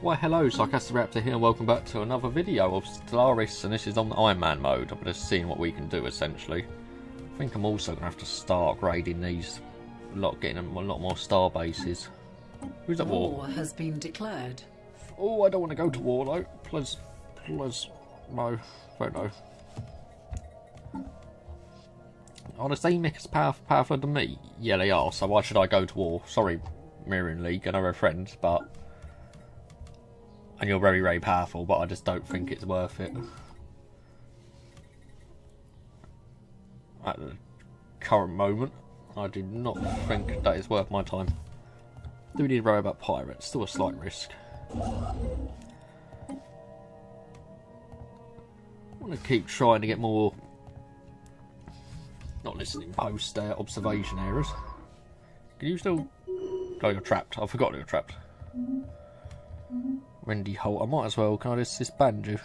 Why hello, Sarcastic Raptor here and welcome back to another video of Stellaris, and this is on the Ironman mode. I'm just seeing what we can do essentially. I think I'm also going to have to start grading these, getting a lot more star bases. Who's at war? War has been declared. Oh, I don't want to go to war though. Please, no, don't know. Are the same mechs powerful than me? Yeah, they are, so why should I go to war? Sorry, Mirroring League, I know we're friends, but... And you're very, very powerful, but I just don't think it's worth it. At the current moment, I do not think that is worth my time. Do we need to worry about pirates? Still a slight risk. I want to keep trying to get more... Not listening post observation errors. Can you still... Oh, you're trapped. I forgot you're trapped. Wendy Holt. I might as well. Can I just disband you?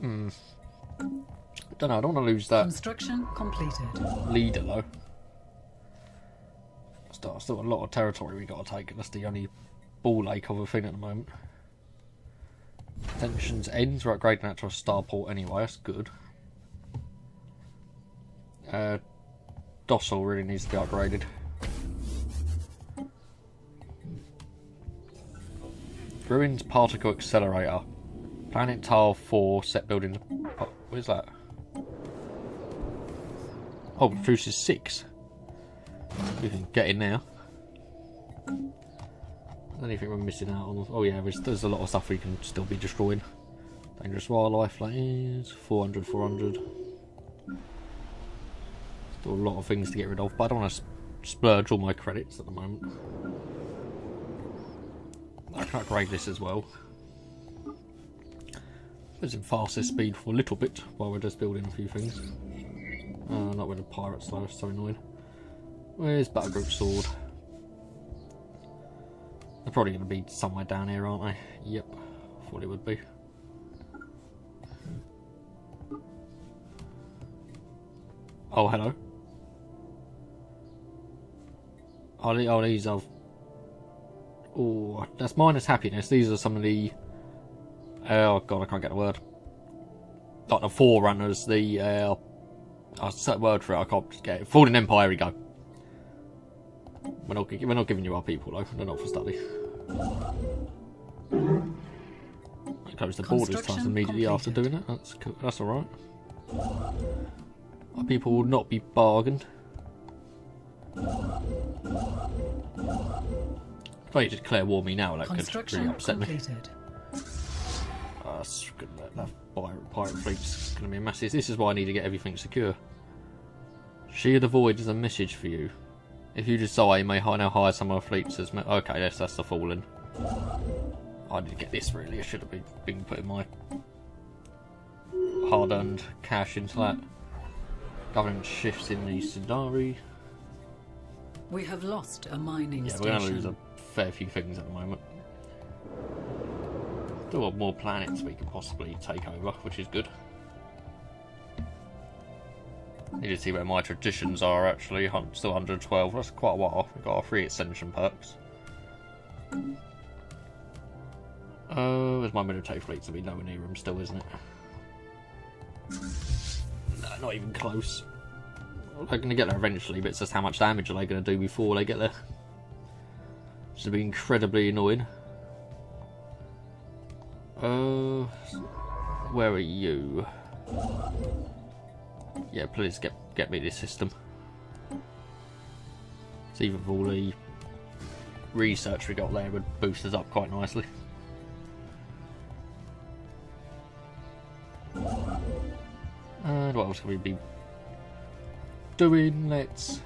Don't know. I don't want to lose that. Construction completed. Leader though. Still a lot of territory we got to take. That's the only ball ache of a thing at the moment. Tensions ends. We're upgrading that to a starport anyway. That's good. Docile really needs to be upgraded. Ruins Particle Accelerator. Planet Tile 4 set building. What is that? Oh, produces 6. We can get in now. Anything we're missing out on? Oh yeah, there's a lot of stuff we can still be destroying. Dangerous wildlife, that is 400. Still a lot of things to get rid of, but I don't want to splurge all my credits at the moment. I can upgrade this as well. It's in fastest speed for a little bit while we're just building a few things. Not with the pirates though, it's so annoying. Where's Battle Group Sword? They're probably going to be somewhere down here, aren't they? Yep, thought it would be. Oh, hello. Oh, these are... Oh, that's minus happiness. These are some of the... Oh god, I can't get the word. Like the forerunners, the... I set a word for it, I can't just get it. Fallen Empire, we go. We're not giving you our people though, they're not for study. I close the borders times immediately after doing it, that's cool. That's alright. Our people will not be bargained. If I declare war me now, that could really upset me. That pirate fleet's going to be a massive... This is why I need to get everything secure. She of the Void is a message for you. If you desire, you may now hire some of our fleets as... Okay, yes, that's the Fallen. I did get this really. I should have been putting my hard-earned cash into that. Government shifts in the Stellaris. We have lost a mining station. Yeah, we're going to lose a fair few things at the moment. Still have more planets we can possibly take over, which is good. Need to see where my traditions are actually. Still 112, that's quite a while. We've got our 3 ascension perks. Where's my military fleets? To be nowhere near them still, isn't it? No, not even close. They're going to get there eventually, but it's just how much damage are they going to do before they get there. Which would be incredibly annoying. Where are you? Yeah, please get me this system. See if all the research we got there would boost us up quite nicely. And what else can we be doing? Let's...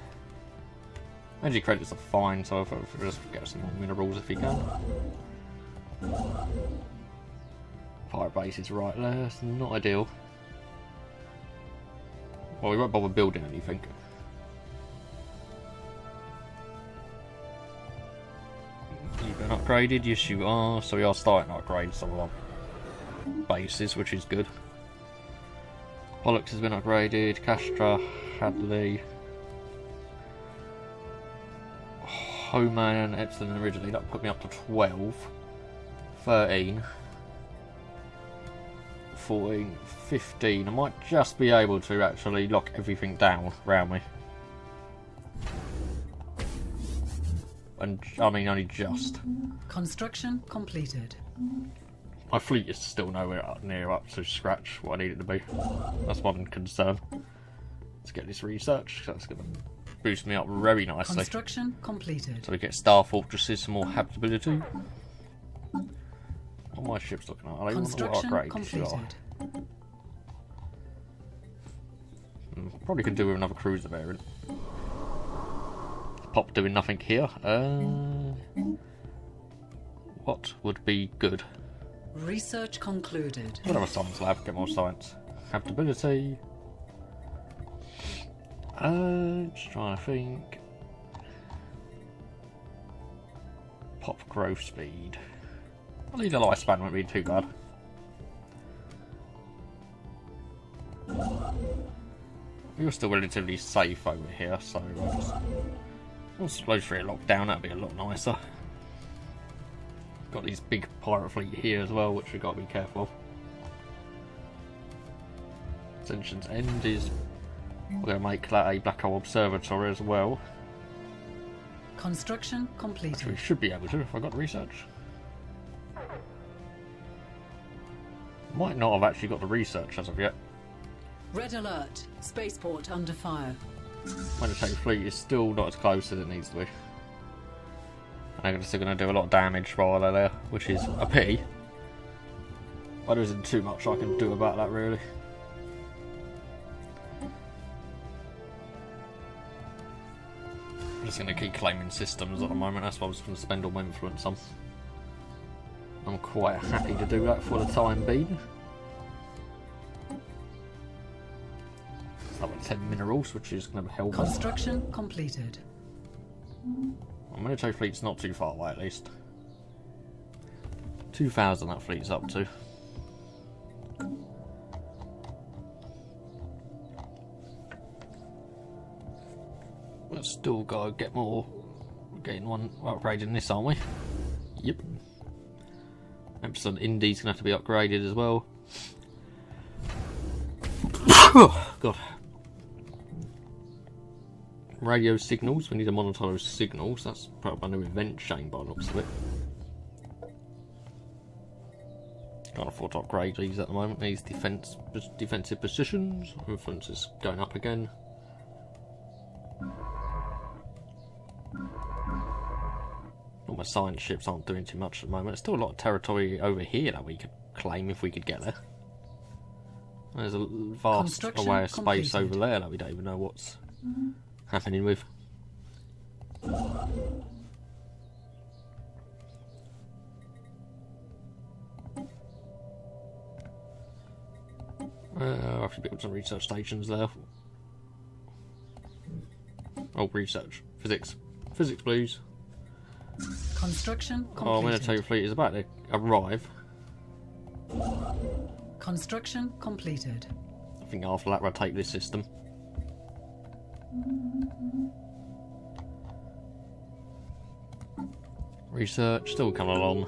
Energy credits are fine, so if we just get some more minerals if we can. Pirate base is right there, that's not ideal. Well, we won't bother building anything. You've been upgraded, yes you are, so we are starting to upgrade some of our bases, which is good. Pollux has been upgraded, Castra, Hadley. Homan, Epsilon originally. That put me up to 12. 13. 14. 15. I might just be able to actually lock everything down around me. And I mean only just. Construction completed. My fleet is still nowhere near up to scratch what I need it to be. That's one concern. Let's get this research. That's going to boost me up very nicely. Construction completed. So we get Star Fortresses, some more habitability. What are my ships looking at? Are they Construction all upgrades? completed. Probably could do with another cruiser variant. Pop doing nothing here. What would be good? Research concluded. What have a science lab? Get more science. Habitability. Just trying to think. Pop growth speed. I think the lifespan won't be too bad. We were still relatively safe over here, so once those three are locked down, that'd be a lot nicer. Got these big pirate fleet here as well, which we've got to be careful of. Ascension's End is... we're going to make that a black hole observatory as well. Construction completed. Which we should be able to if I got the research. Might not have actually got the research as of yet. Red alert. Spaceport under fire. Planetary fleet is still not as close as it needs to be. And they're still going to do a lot of damage while they're there, which is a pity. But there isn't too much I can do about that, really. I'm just going to keep claiming systems at the moment. That's what I was going to spend all my influence on. I'm quite happy to do that for the time being. It's like 10 minerals, which is going to help. Construction completed. My military fleet's not too far away, at least. 2,000 that fleet's up to. We've still got to get more. We're getting one upgrading this, aren't we? Yep. Epsilon Indy's going to have to be upgraded as well. Oh, God. Radio signals. We need to monitor those signals. That's part of my new event chain by the looks of it. Can't afford to upgrade these at the moment. These defensive positions. Influence is going up again. All my science ships aren't doing too much at the moment. There's still a lot of territory over here that we could claim if we could get there. There's a vast array of space over there that we don't even know what's happening with. I have to build some research stations there. Oh, research. Physics. Physics, please. Construction completed. Oh, military fleet is about to arrive. Construction completed. I think after that, rotate this system. Research still coming along.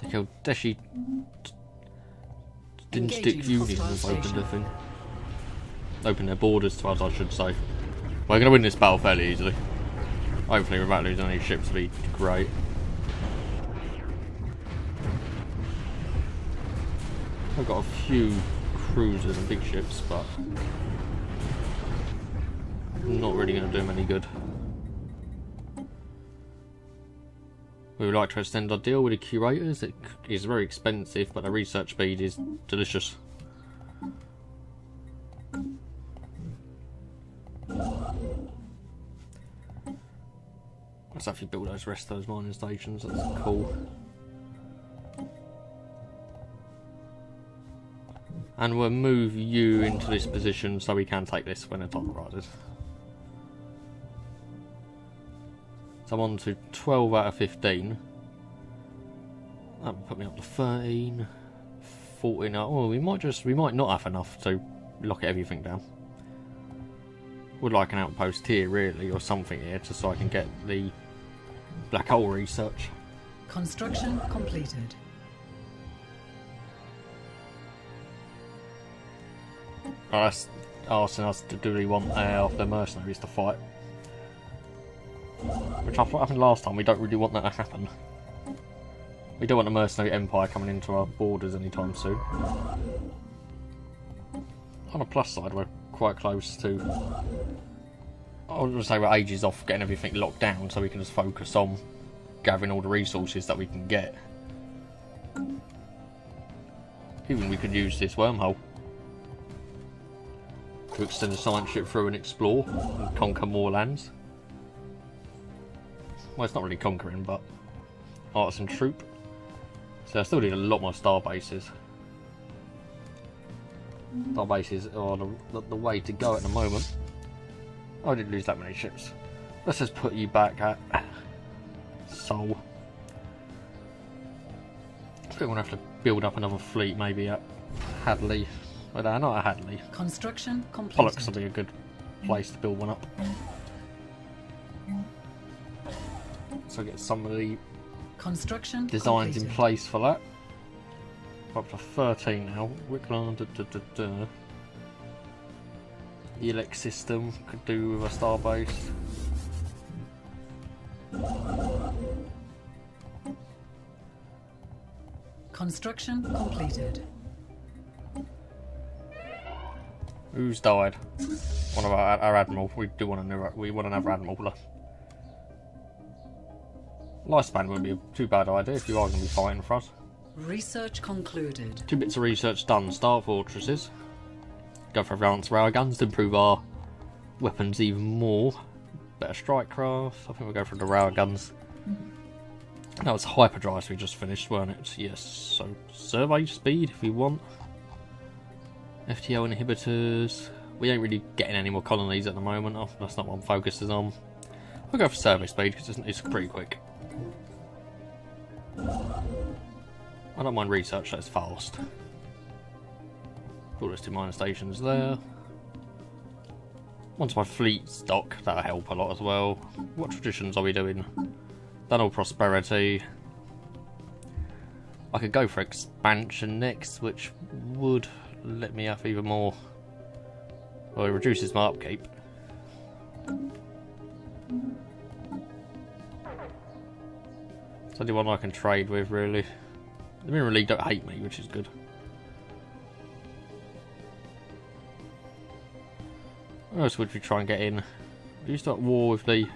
They killed Deshi. Dynastic Union have opened the thing. Opened their borders to us, I should say. We're going to win this battle fairly easily. Hopefully, without losing any ships, will be great. I've got a few cruisers and big ships, but not really going to do them any good. We would like to extend our deal with the curators. It is very expensive, but the research speed is delicious. Let's actually build those rest of those mining stations. That's cool. And we'll move you into this position so we can take this when the time arises. So I'm on to 12 out of 15. That would put me up to 13, 14. Oh, we might not have enough to lock everything down. Would like an outpost here, really, or something here, just so I can get the black hole research. Construction completed. That's asking us to do we want the mercenaries to fight. Which I think last time we don't really want that to happen. We don't want the mercenary empire coming into our borders anytime soon. On the plus side, we're quite close to... I was going to say we're ages off getting everything locked down, so we can just focus on gathering all the resources that we can get. Even we could use this wormhole to extend the science ship through and explore and conquer more lands. Well, it's not really conquering, but artisan troop. So I still need a lot more star bases. Star bases are the way to go at the moment. I didn't lose that many ships. Let's just put you back at Seoul. I think we're going to have to build up another fleet, maybe at Hadley. Well, no, not at Hadley. Construction completed. Pollux will be a good place to build one up. So get some of the construction designs completed. in place for that. We're up to 13 now. Wickland, The Elect system could do with a star base. Construction completed. Who's died? One of our admiral. We do want another admiral. Lifespan would be a too bad idea if you are going to be fighting for us. Research concluded. 2 bits of research done. Star fortresses. Go for advanced rail guns to improve our weapons even more. Better strike craft. I think we'll go for the rail guns. That was hyperdrives we just finished, weren't it? Yes. So survey speed if we want. FTO inhibitors. We ain't really getting any more colonies at the moment. Oh, that's not what I'm focusing on. We'll go for survey speed because it's pretty quick. I don't mind research, that's fast. All those 2 minor stations there. Once my fleet's dock, that'll help a lot as well. What traditions are we doing? Done all prosperity. I could go for expansion next, which would let me have even more. Well, it reduces my upkeep. It's the only one I can trade with, really. The Mirror League don't hate me, which is good. What else would we try and get in? Do you start war with the...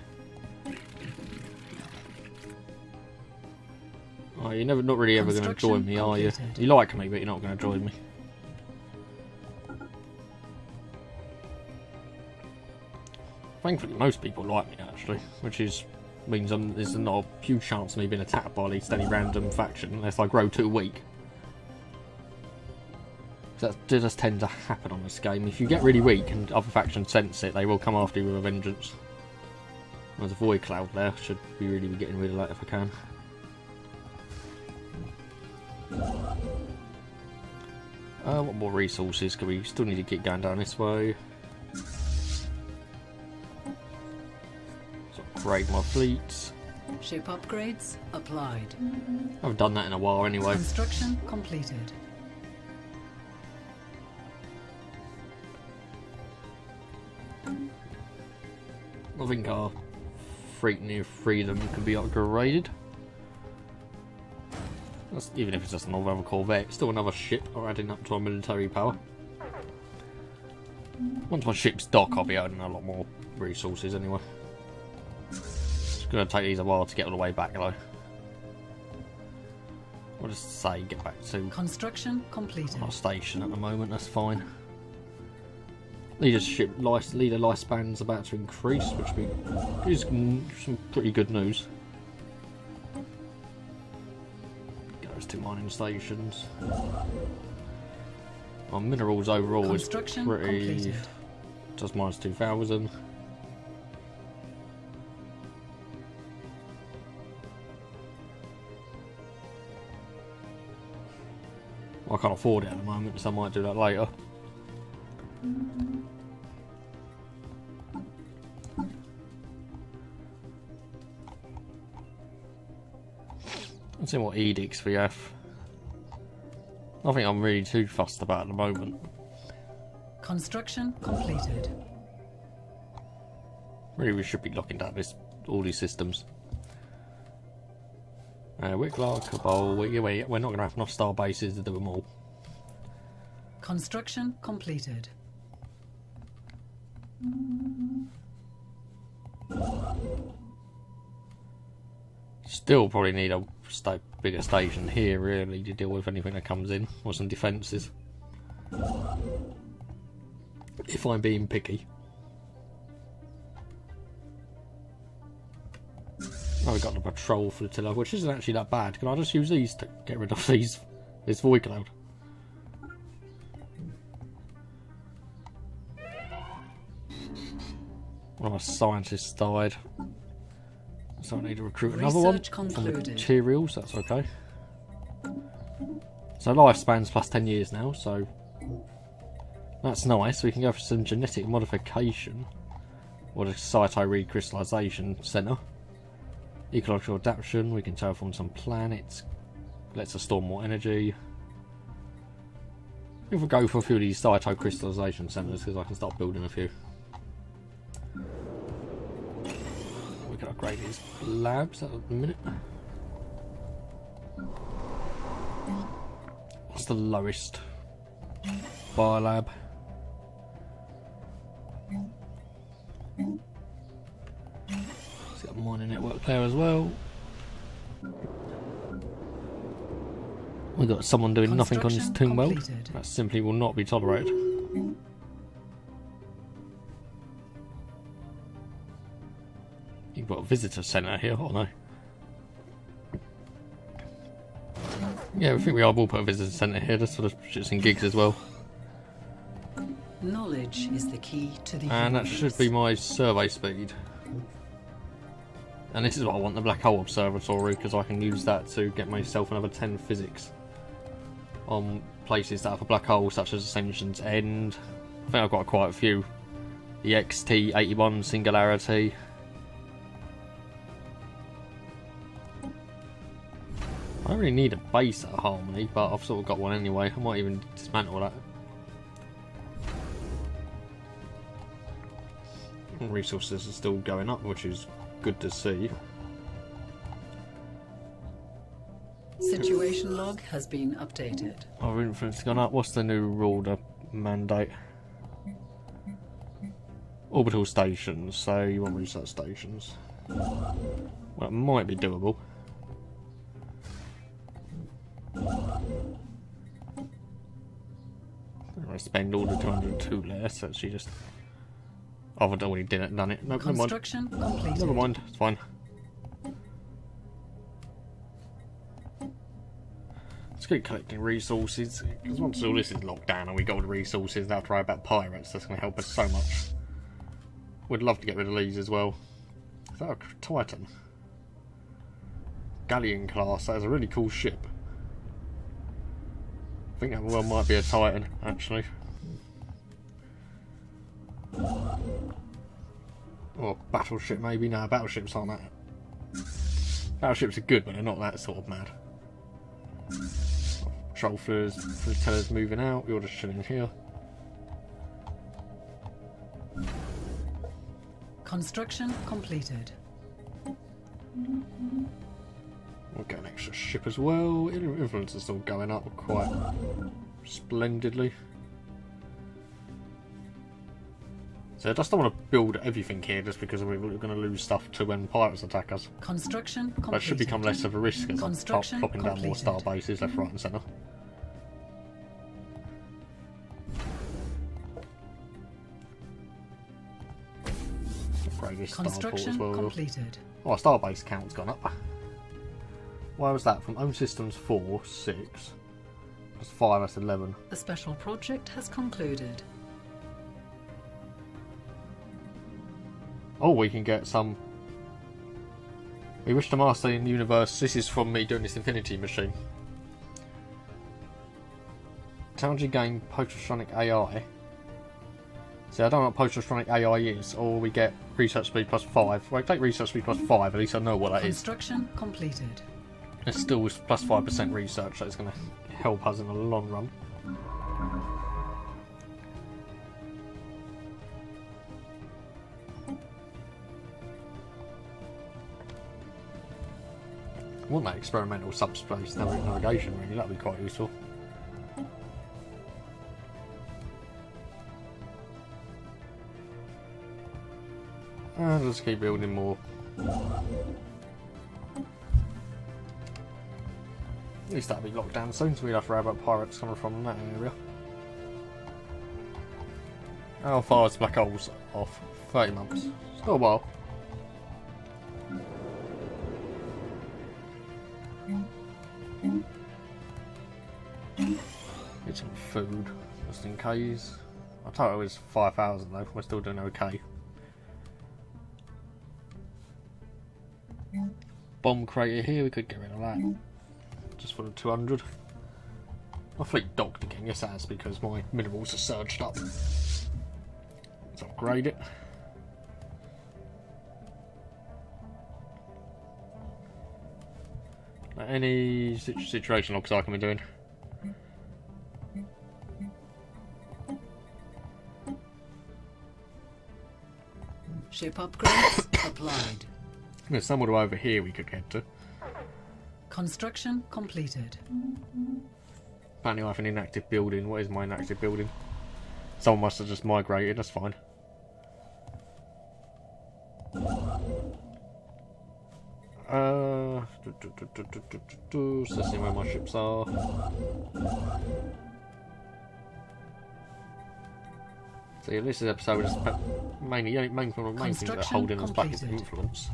Oh, you're not really ever going to join me, are you? You like me, but you're not going to join me. Thankfully, most people like me, actually, which means there's not a huge chance of me being attacked by at least any random faction unless I grow too weak. That does tend to happen on this game. If you get really weak and other factions sense it, they will come after you with a vengeance. There's a void cloud there. Should be really be getting rid of that if I can. What more resources can we still need to keep going down this way? So upgrade my fleets. Ship upgrades applied. I haven't done that in a while anyway. Construction completed. I think our fleet near freedom can be upgraded. Even if it's just another Corvette, it's still another ship or adding up to our military power. Once my ship's dock, I'll be earning a lot more resources anyway. It's going to take these a while to get all the way back though. I'll just say get back to construction completed. Our station at the moment, that's fine. Leader lifespan's about to increase, which is some pretty good news. Goes to mining stations. Our minerals overall is pretty completed. just minus 2,000. I can't afford it at the moment, so I might do that later. Let's see what edicts we have. Nothing I'm really too fussed about at the moment. Construction completed. Really, we should be looking at all these systems. Wicklow, Cabal. We're not going to have enough star bases to do them all. Construction completed. Still probably need a bigger station here, really, to deal with anything that comes in, or some defences. If I'm being picky. Oh, we got the patrol flotilla, which isn't actually that bad. Can I just use these to get rid of this void cloud? One of my scientists died, so I need to recruit another one from the materials. That's okay. So lifespan's plus 10 years now, so that's nice. We can go for some genetic modification, or the Cyto recrystallization centre. Ecological adaptation. We can terraform some planets. Lets us store more energy. If we go for a few of these Cyto crystallization centres, because I can start building a few. We can upgrade these labs at the minute. What's the lowest? Biolab. It's got a mining network there as well. We've got someone doing nothing on this tomb world. That simply will not be tolerated. You've got a visitor centre here, oh no. Yeah, I think we will put a visitor centre here, just for the shits and gigs as well. Knowledge is the key to the And that universe. should be my survey speed. And this is what I want, the Black Hole Observatory, because I can use that to get myself another 10 physics on places that have a black hole, such as Ascension's End. I think I've got quite a few. The XT81 Singularity. I don't really need a base at Harmony, but I've sort of got one anyway. I might even dismantle that. Resources are still going up, which is good to see. Situation log has been updated. Our influence has gone up. What's the new rule, the mandate? Orbital stations, so you want research stations. Well, it might be doable. I'm going to spend all the 202 there, so actually just... Oh, I've already done it. No, never mind. Construction completed. Never mind, it's fine. Let's keep collecting resources, because once all this is locked down and we got all the resources, now to worry about pirates, that's going to help us so much. Would love to get rid of these as well. Is that a Titan? Galleon class, that is a really cool ship. I think that well might be a Titan, actually. Or battleship maybe? No, battleships aren't that. Battleships are good, but they're not that sort of mad. Flotillas moving out, you're just chilling here. Construction completed. We'll get an extra ship as well. Influence is still going up quite splendidly. So I just don't want to build everything here just because we're going to lose stuff to when pirates attack us. Construction completed. That should become less of a risk as I'm popping down more star bases left, right and centre. Upgrade this starport as well. Completed. Oh, our starbase count's gone up. Why was that? From Home Systems 4, 6. Plus 5, that's 11. The special project has concluded. Oh, we can get some... We wish to master in the universe. This is from me doing this Infinity machine. Technology gain post-astronic AI. See, I don't know what post-astronic AI is. Or we get research speed plus 5. Well, take research speed plus 5, at least I know what that is. Construction completed. It's still plus 5% research, so it's going to help us in the long run. I want that experimental subspace navigation, really, that'd be quite useful. And let's keep building more. At least that'll be locked down soon, so we'd have to worry about pirates coming from that area. How far is black holes off? 30 months. Still a while. Get some food, just in case. I thought it was 5,000 though, we're still doing okay. Bomb crater here, we could get rid of that. Just for the 200. My fleet docked again, yes that's because my minerals are surged up. Let's upgrade it. Any situation logs I can be doing? Ship upgrades applied. There's somewhere over here we could head to. Construction completed. Apparently I have an inactive building. What is my inactive building? Someone must have just migrated, that's fine. So let's see where my ships are. So yeah, this episode is mainly main thing that are holding us back is influence.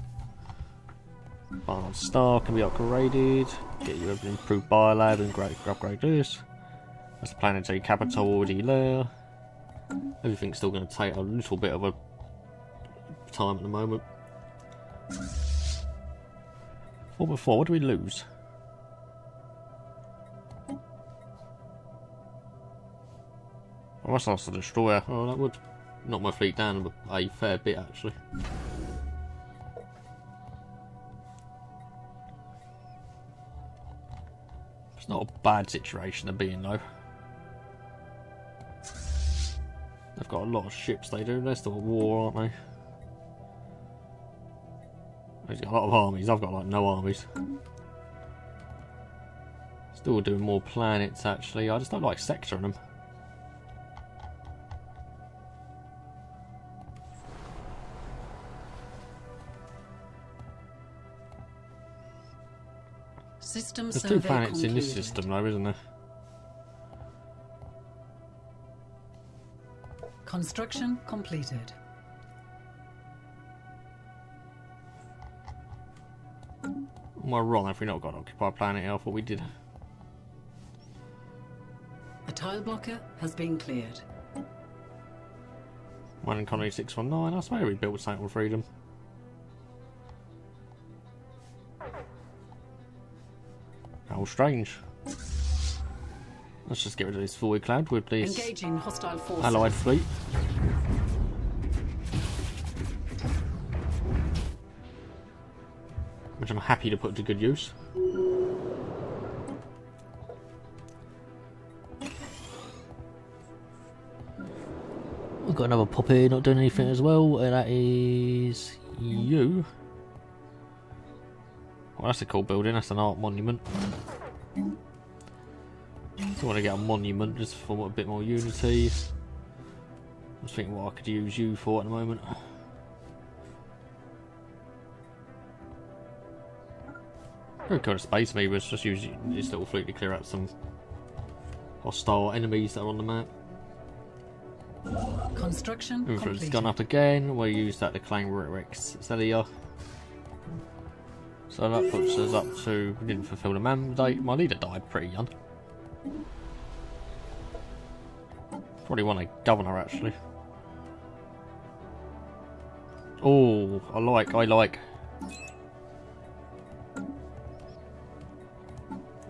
Barnard Star can be upgraded. Get you an improved biolab and upgrade this. That's the planetary capital already there. Everything's still going to take a little bit of a time at the moment. 4x4, what do we lose? I must lost the destroyer. Oh, that would knock my fleet down a fair bit actually. It's not a bad situation to be in though. They've got a lot of ships they do, they're still at war, aren't they? They've got a lot of armies, I've got like no armies. Still doing more planets actually, I just don't like sectoring them. System There's survey 2 planets concluded. in this system though, isn't there? Construction completed. Am I wrong if we not got an occupied planet here? I thought we did. A tile blocker has been cleared. Mining Colony 619, I swear we built Sanctuary Freedom. How strange. Let's just get rid of this void cloud with this Engaging hostile forces. allied fleet. Which I'm happy to put to good use. We've got another poppy not doing anything as well, and that is you. Well, that's a cool building, that's an art monument. So I want to get a monument just for a bit more unity. I was thinking what I could use you for at the moment. Very cool space maybe, just use this little fleet to clear out some hostile enemies that are on the map. Construction Influence completed. gone up again, we'll use that to claim Rex Celia. So that puts us up to, we didn't fulfill the mandate, my leader died pretty young. Probably want a governor actually. Oh, I like.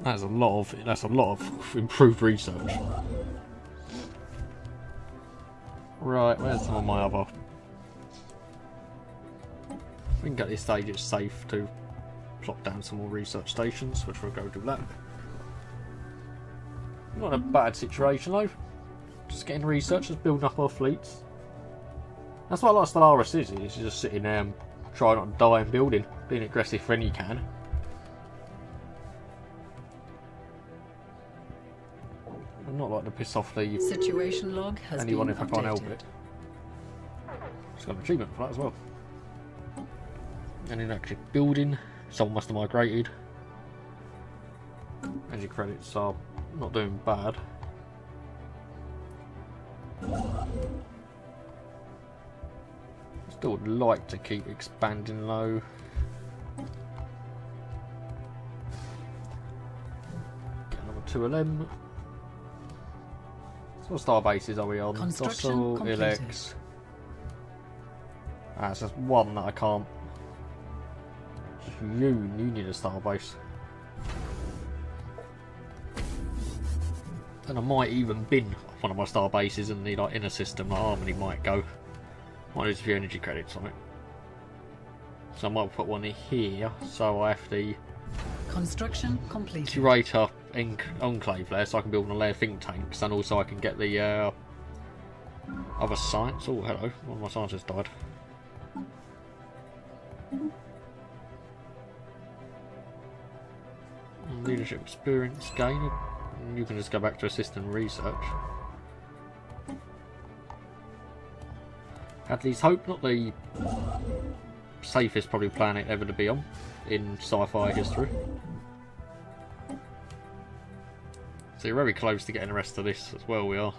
That's a lot of improved research. Right, where's some of my other? We can get this stage it's safe to plop down some more research stations, which we'll go do that. Not a bad situation though. Just getting researchers, building up our fleets. That's what like Stellaris is. It's just sitting there and trying not to die and building, being aggressive when you can. I'm not like to piss off the situation log has anyone been if I can't help updated. it. Just got an achievement for that as well. And then actually building, someone must have migrated. Energy credits are not doing bad. Still would like to keep expanding though. Get another 2 of them. So what star bases are we on? Construction Docile, completed. Ilex. It's just one that I can't. You need a star base. And I might even bin one of my star bases in the like inner system. Like Harmony might go. Might lose a few energy credits on it. So I might put one in here. So I have the Construction completed. curator enclave there, so I can build one of their think tanks, and also I can get the other science. Oh, hello! One of my scientists died. Leadership experience gain. You can just go back to assistant research. Hadley's Hope, not the safest probably planet ever to be on in sci-fi history. So you're very close to getting the rest of this as well, we are.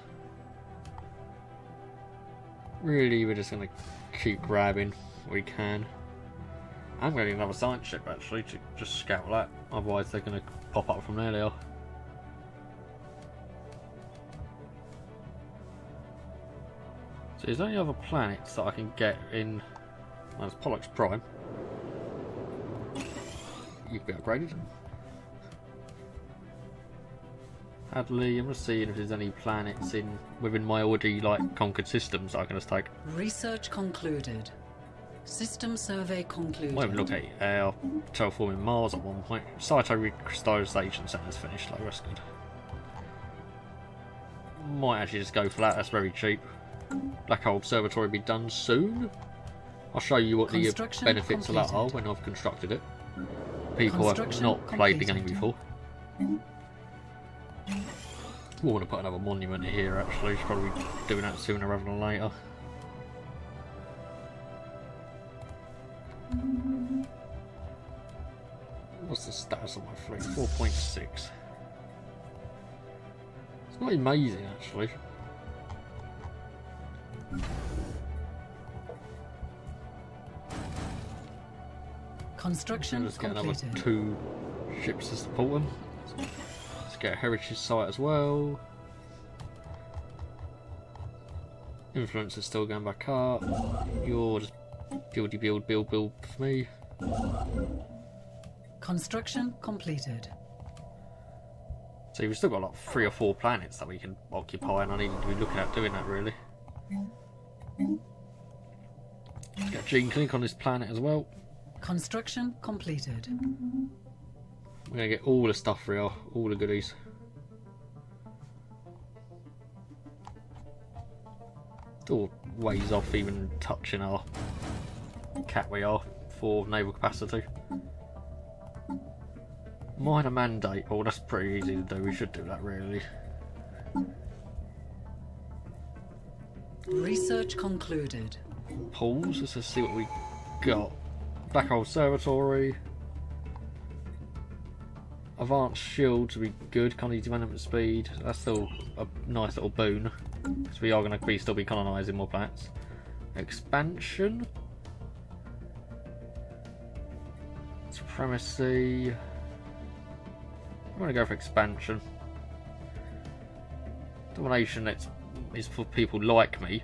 Really, we're just going to keep grabbing what we can. I'm going to need another science ship actually to just scout that, otherwise they're going to pop up from there, they are. So there's only other planets that I can get in. Well, there's Pollux Prime. You can be upgraded. Hadley, I'm just seeing if there's any planets within my already like conquered systems that I can just take. Research concluded. System survey concluded. Might even look at our terraforming Mars at one point. Cyto recrystallization center's finished though, that's good. Might actually just go for that, that's very cheap. Black Hole Observatory will be done soon. I'll show you what the benefits of that are when I've constructed it. People have not played the game before. We'll want to put another monument here actually, should probably be doing that sooner rather than later. What's the status of my fleet? 4.6. It's not amazing actually. Construction Let's get completed. another 2 ships to support them. Let's get a heritage site as well. Influence is still going back up. You're just build for me. Construction completed. So we've still got like 3 or 4 planets that we can occupy, and I need to be looking at doing that really. Let's get a gene clinic on this planet as well. Construction completed. We're gonna get all the stuff real, all the goodies. Still ways off even touching our cat we are for naval capacity. Minor mandate, oh that's pretty easy to do, we should do that really. Research concluded. Pools, let's just see what we got. Black Hole Observatory. Advanced shields would be good, can't use development speed. That's still a nice little boon. Because we are going to still be colonising more planets. Expansion. Supremacy. I'm going to go for expansion. Domination is for people like me.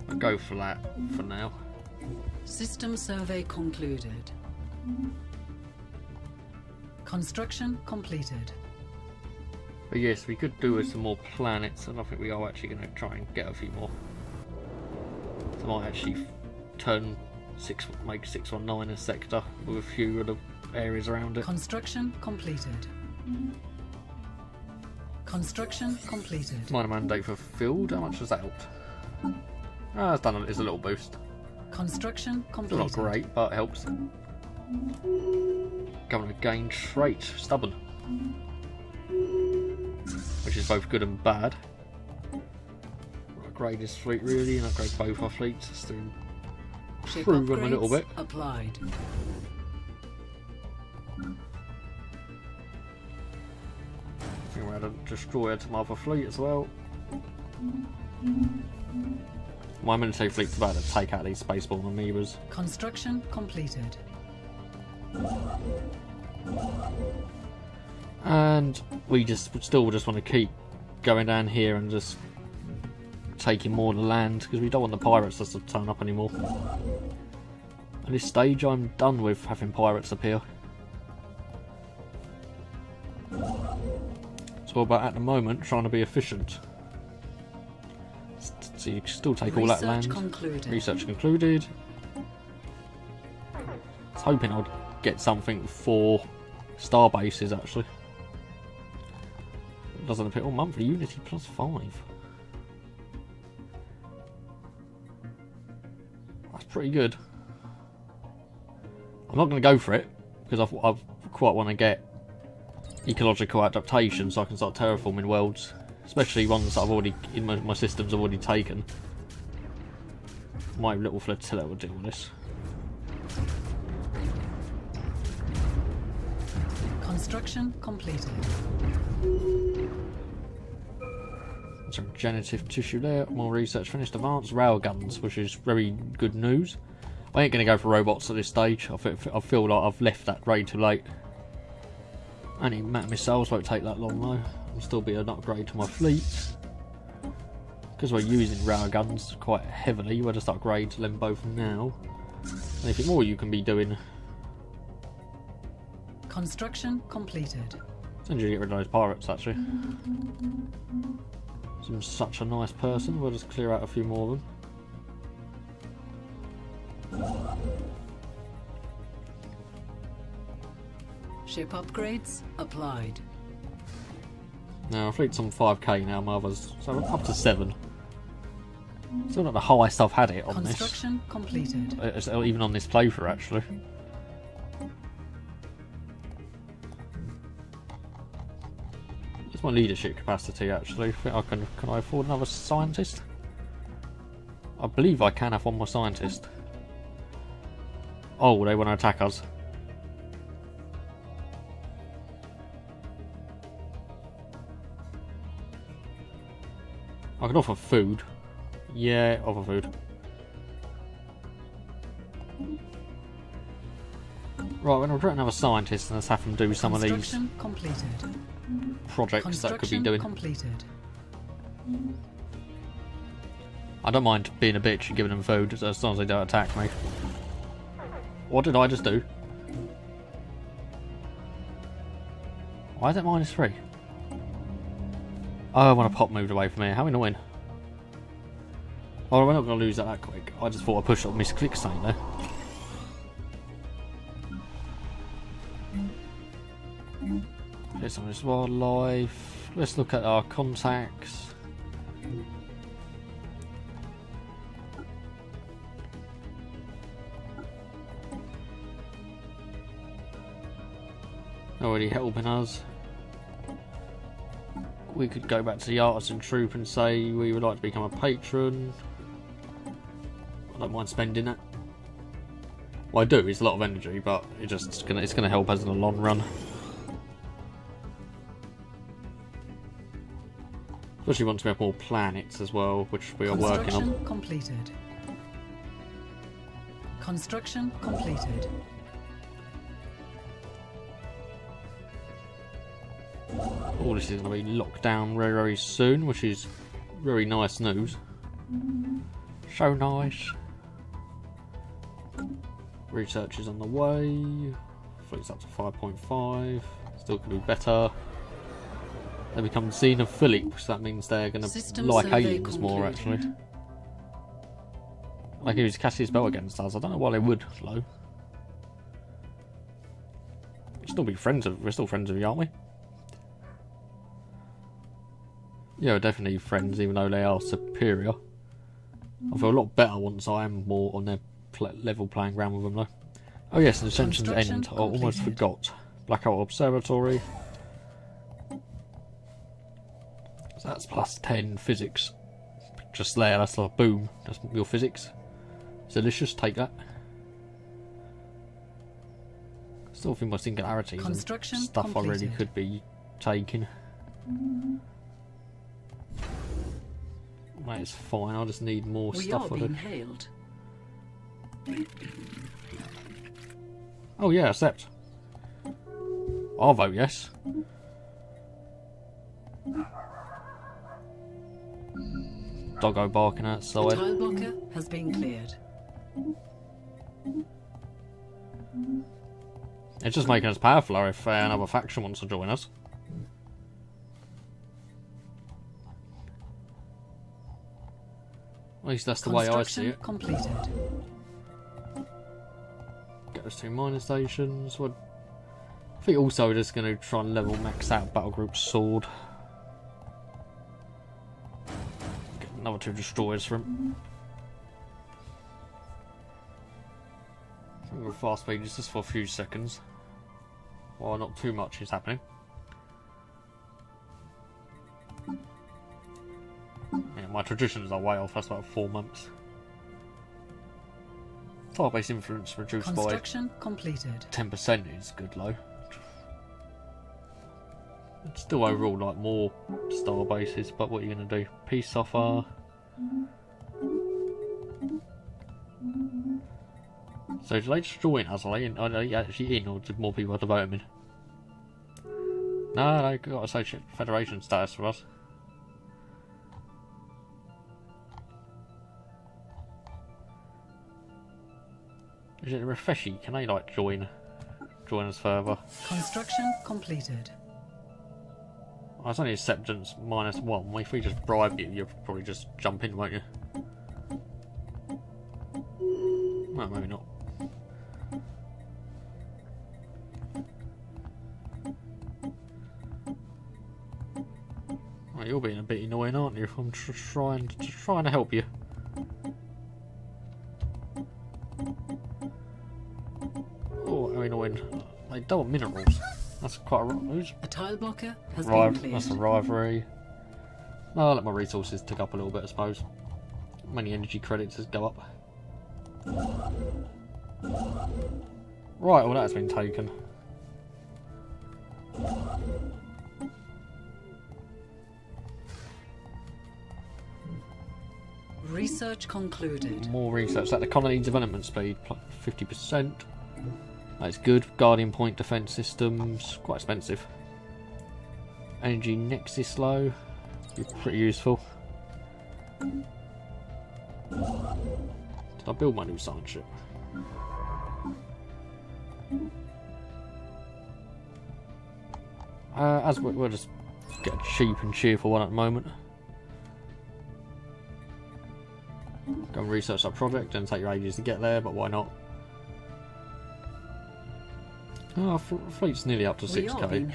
I'll go for that for now. System survey concluded. Construction completed. But yes, we could do with some more planets, and I think we are actually going to try and get a few more. So I might actually turn make 619 a sector with a few of the areas around it. Construction completed. Construction completed. Minor mandate fulfilled. How much has that helped? It's done. It's a little boost. Construction Still completed. not great, but it helps. Governor gained trait, stubborn, which is both good and bad. Upgrade this fleet really, and upgrade both our fleets just to Ship improve them a little upgrades bit. applied. I think we're going to destroy to my other fleet as well. My military fleet's about to take out these spaceborne amoebas. Construction completed. And we still just want to keep going down here and just taking more of the land because we don't want the pirates to turn up anymore. At this stage I'm done with having pirates appear. So about at the moment trying to be efficient. So you can still take all that land. Concluded. Research concluded. I was hoping I'd get something for star bases actually. It doesn't appear. Oh, monthly unity +5. That's pretty good. I'm not going to go for it because I quite want to get ecological adaptation so I can start terraforming worlds, especially ones that I've already in my systems I've already taken. My little flotilla will deal with this. Construction completed. Some regenerative tissue there. More research finished. Advanced rail guns, which is very good news. I ain't going to go for robots at this stage. I feel like I've left that grade too late. Anti-mat missiles won't take that long though. Will still be an upgrade to my fleet. Because we're using rail guns quite heavily, we'll just upgrade to them both now. Anything more you can be doing? Construction completed. Send you to get rid of those pirates actually. Seems such a nice person. We'll just clear out a few more of them. Ship upgrades applied. Now, our fleet's on 5k now, my others, so we're up to 7. Still not the highest I've had it on this. Construction completed. It's even on this playthrough, actually. It's my leadership capacity, actually. I think can I afford another scientist? I believe I can have one more scientist. Oh, they want to attack us. I can offer food. Yeah, offer food. Right, we're going to recruit another scientist and let's have them do some of these Construction completed. projects that I could be Construction doing. completed. I don't mind being a bitch and giving them food as long as they don't attack me. What did I just do? Why is it -3? Oh, when a pop moved away from here. How annoying. Well, we're not going to lose that quick. I just thought I pushed up misclick something there. Here's some of this wildlife. Let's look at our contacts. Already helping us. We could go back to the artisan troop and say we would like to become a patron. I don't mind spending it. Well, I do. It's a lot of energy, but it's gonna help us in the long run. Especially once we have more planets as well, which we are working on. Construction completed. Construction completed. All this is going to be locked down very, very soon, which is very nice news. So nice. Research is on the way. Fleet's up to 5.5. Still could be better. They become xenophilic, so that means they're going to System like survey aliens more, concluded. actually. Like he was casting his spell against us. I don't know why they would, though. We're still friends with you, aren't we? Yeah, we're definitely friends, even though they are superior. I feel a lot better once I am more on their level playing ground with them, though. Oh yes, and Ascension's End. I almost forgot. Blackout Observatory. So that's plus 10 physics. Just there, that's like boom. That's your physics. Delicious, take that. Still think my singularities and stuff I really could be taking. That is fine, I just need more stuff on it. Hailed. Oh yeah, accept. I'll vote yes. Doggo barking outside. The tile blocker has been cleared. It's just making us powerful if another faction wants to join us. At least that's the way I see it. Completed. Get us 2 mining stations. I think also we're just going to try and level max out Battle Group Sword. Get another 2 destroyers for him. We're fast speed just for a few seconds. Well, not too much is happening. Yeah, my traditions are way off. That's about 4 months. Tile-based influence reduced by completed. 10% is good, though. It's still overall like more star bases, but what are you going to do? Peace offer. So do they just join us? Are they actually in, or did more people have to vote them in? No, they got associate federation status for us. Is it a refreshy? Can they like join us further? Construction completed. Oh, it's only acceptance -1. If we just bribe you, you'll probably just jump in, won't you? Well, maybe not. Well, you're being a bit annoying, aren't you? I'm trying to help you. Oh, how annoying! They don't want minerals. That's quite a tile blocker has been cleared. That's a rivalry. No, I'll let my resources tick up a little bit, I suppose. Many energy credits just go up. Right, well that's been taken. Research concluded. More research. That the colony development speed, 50%. That's good. Guardian point defense systems, quite expensive. Energy nexus low, be pretty useful. Did I build my new science ship? As we'll just get a cheap and cheerful one at the moment. Go and research that project and take your ages to get there, but why not? Oh, fleet's nearly up to 6k.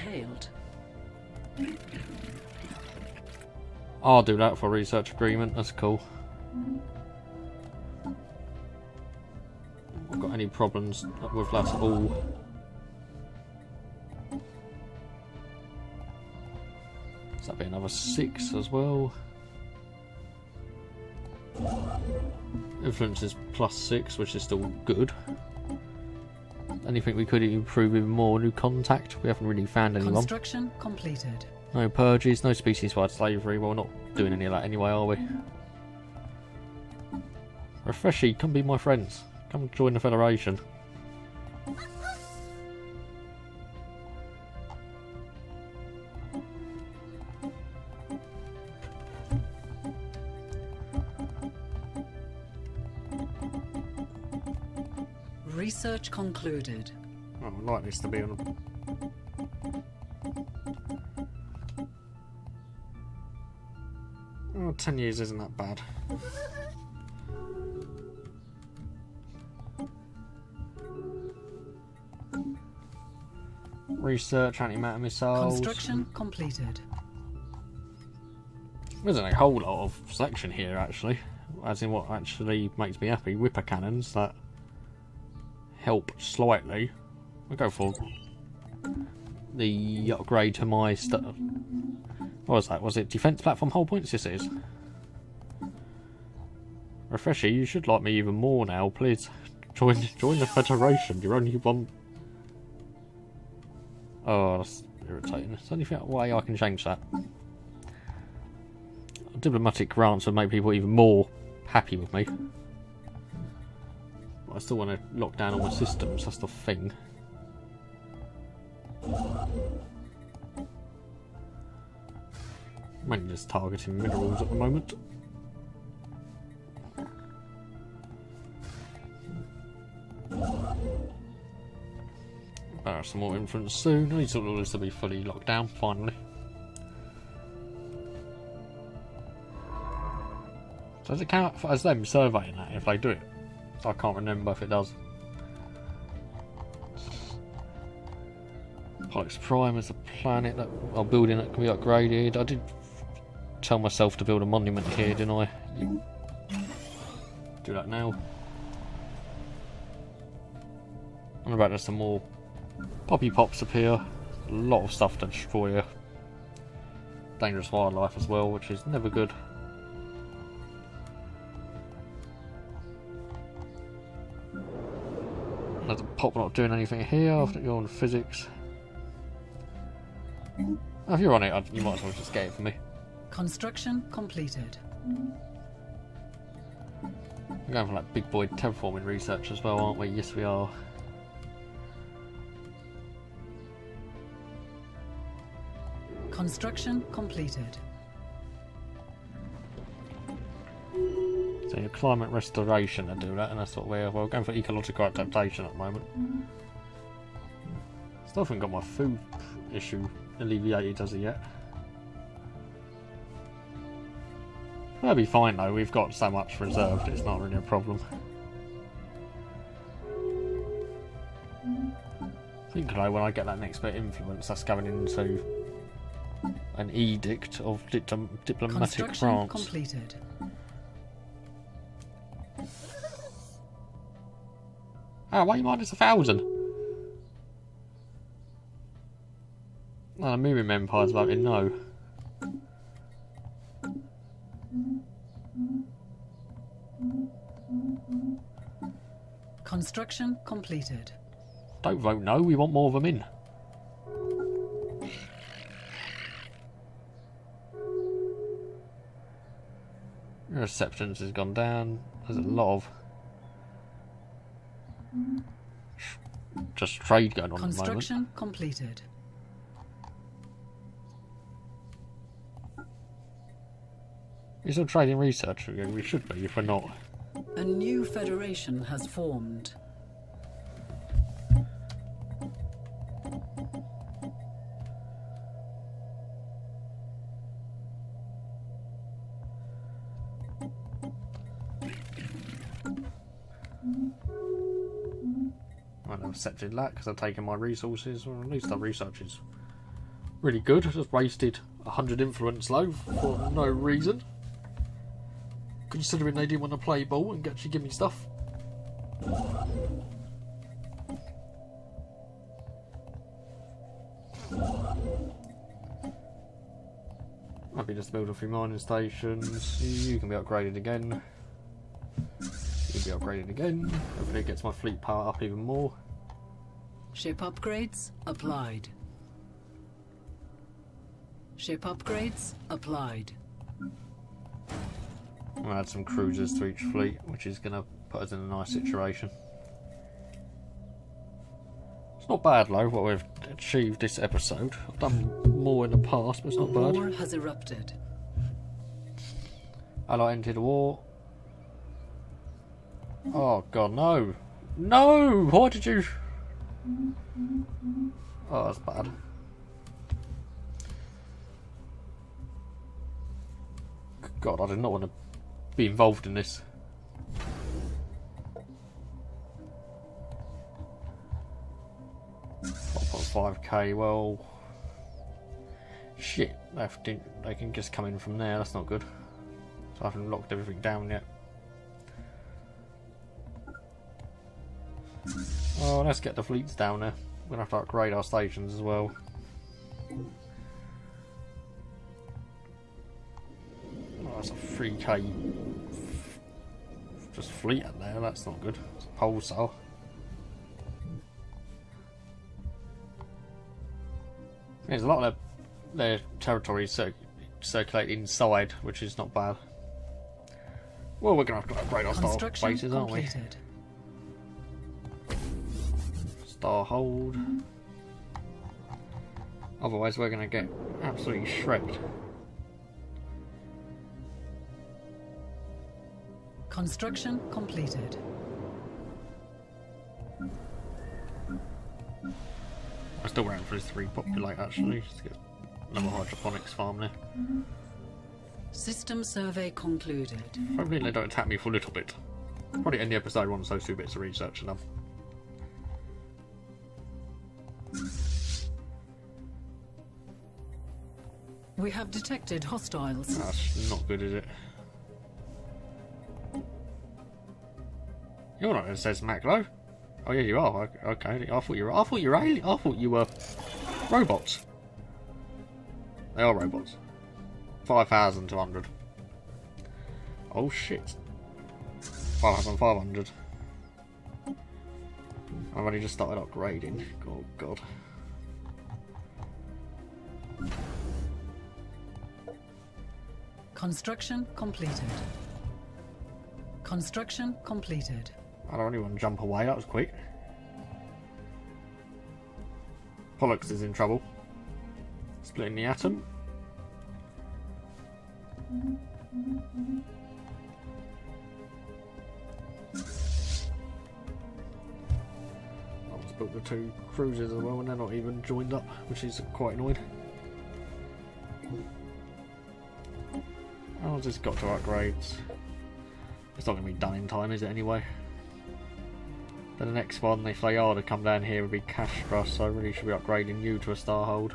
I'll do that for a research agreement, that's cool. I've got any problems with that at all. So that'd be another 6 as well. Influence is +6, which is still good. Anything we could improve even more? New contact? We haven't really found anyone. Construction completed. No purges, no species-wide slavery. Well, we're not doing any of that anyway, are we? Refreshy, come be my friends. Come join the Federation. Research concluded. Oh, I'd like this to be on. Oh, 10 years isn't that bad. Research, antimatter missiles. Construction completed. There's a whole lot of selection here, actually. As in what actually makes me happy. Whipper cannons that help slightly. I'll go for the upgrade to my stuff. What was that? Was it defense platform hull points? Yes, it is. Refresher, you should like me even more now. Please join the Federation. You're only one. Oh, that's irritating. Is there any way I can change that? Diplomatic grants would make people even more happy with me. But I still want to lock down all my systems. That's the thing. Mainly just targeting minerals at the moment. Some more influence soon. I need all this to be fully locked down finally. So does it count as them surveying that if they do it? I can't remember if it does. Pollux Prime is a planet that I'm building that can be upgraded. I did tell myself to build a monument here, didn't I? Do that now. I'm about to have some more poppy pops appear. A lot of stuff to destroy here. Dangerous wildlife as well, which is never good. There's a pop not doing anything here after you're on physics. Oh, if you're on it, you might as well just get it for me. Construction completed. We're going for like big boy terraforming research as well, aren't we? Yes, we are. Construction completed. So your climate restoration to do that, and that's what we're going for ecological adaptation at the moment. Still haven't got my food issue alleviated, does it yet? That'll be fine though, we've got so much reserved, it's not really a problem. I think though when I get that next bit of influence, that's going into an edict of diplomatic grants. Completed. Oh, why are you minus 1,000? No, the Moving Empire's voting no. Construction completed. Don't vote no, we want more of them in. Your acceptance has gone down. There's a lot of just trade going on at the moment. Construction completed. You're still trading research? We should be if we're not. A new federation has formed. I've accepted that because I've taken my resources. Well, at least our research is really good. I just wasted 100 influence low for no reason. Considering they didn't want to play ball and actually give me stuff. Might be just build a few mining stations. You can be upgraded again. You can be upgraded again. Hopefully it gets my fleet power up even more. Ship upgrades applied. Ship upgrades applied. I'll add some cruisers to each fleet, which is going to put us in a nice situation. It's not bad though, what we've achieved this episode. I've done more in the past, but it's not bad. War has erupted. Ally entered the war. Oh god, no! No! Why did you... Oh, that's bad. God, I did not want to be involved in this. 5k. Well, shit. They can just come in from there. That's not good. So I haven't locked everything down yet. Oh, let's get the fleets down there. We're gonna have to upgrade our stations as well. Oh, that's a 3k just fleet up there. That's not good. It's a pulsar. There's a lot of their territory circulate inside, which is not bad. Well, we're gonna have to upgrade our star bases, aren't we? Star hold. Otherwise, we're gonna get absolutely shredded. Construction completed. I'm still waiting for this to repopulate actually, just to get another hydroponics farm there. System survey concluded. Hopefully they don't attack me for a little bit. Probably end the episode once those 2 bits of research are done. We have detected hostiles. That's not good, is it? You're not, it says Maclo. Oh yeah, you are. Okay, I thought you were. I thought you were alien. I thought you were robots. They are robots. 5,200. Oh shit. 5,500. I've only just started upgrading. Oh god. Construction completed. Construction completed. I don't even want to jump away, that was quick. Pollux is in trouble. Splitting the atom. I almost built the 2 cruisers as well and they're not even joined up, which is quite annoying. I've just got to upgrades. It's not going to be done in time, is it, anyway? Then the next one, if they are to come down here, would be cash for us, so I really should be upgrading you to a star hold.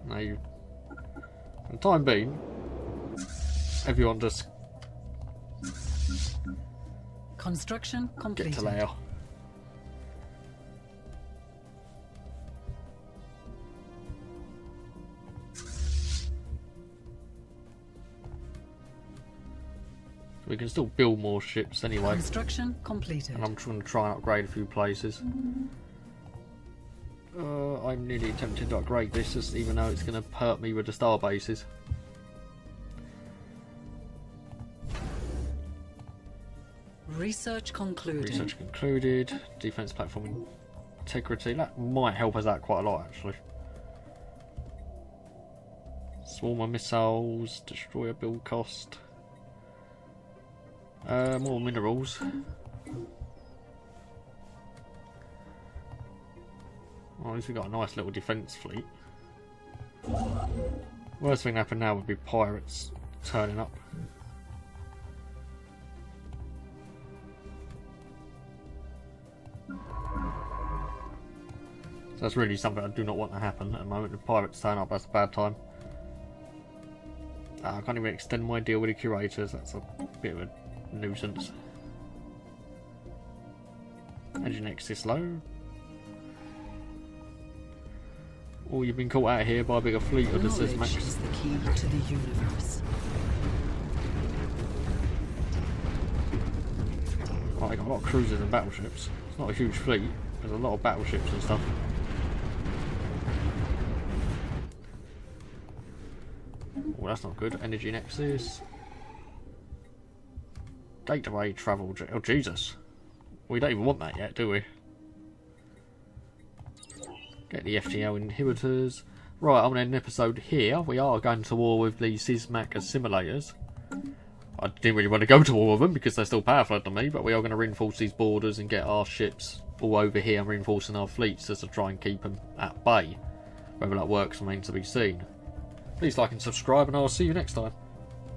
Now, for the time being, everyone just construction completed. Get to layer. We can still build more ships anyway. Construction completed. And I'm trying to try and upgrade a few places. I'm nearly tempted to upgrade this, just even though it's going to hurt me with the star bases. Research concluded. Research concluded. Defense platform integrity. That might help us out quite a lot, actually. Swarmer missiles. Destroyer build cost. More minerals. Well, at least we got a nice little defence fleet. Worst thing that happen now would be pirates turning up. So that's really something I do not want to happen at the moment. If pirates turn up, that's a bad time. I can't even extend my deal with the curators. That's a bit of a nuisance. Engine X is slow. Or you've been caught out here by a bigger fleet of the Sysmax. Knowledge is the key to the universe. Oh, they got a lot of cruisers and battleships. It's not a huge fleet. There's a lot of battleships and stuff. Oh, that's not good. Energy Nexus. Gateway travel. Oh, Jesus. We don't even want that yet, do we? Get the FTL inhibitors. Right, I'm going to end the episode here. We are going to war with the Sysmax assimilators. I didn't really want to go to war with them because they're still powerful than me, but we are going to reinforce these borders and get our ships all over here and reinforcing our fleets just to try and keep them at bay. Whether that works remains to be seen. Please like and subscribe, and I'll see you next time.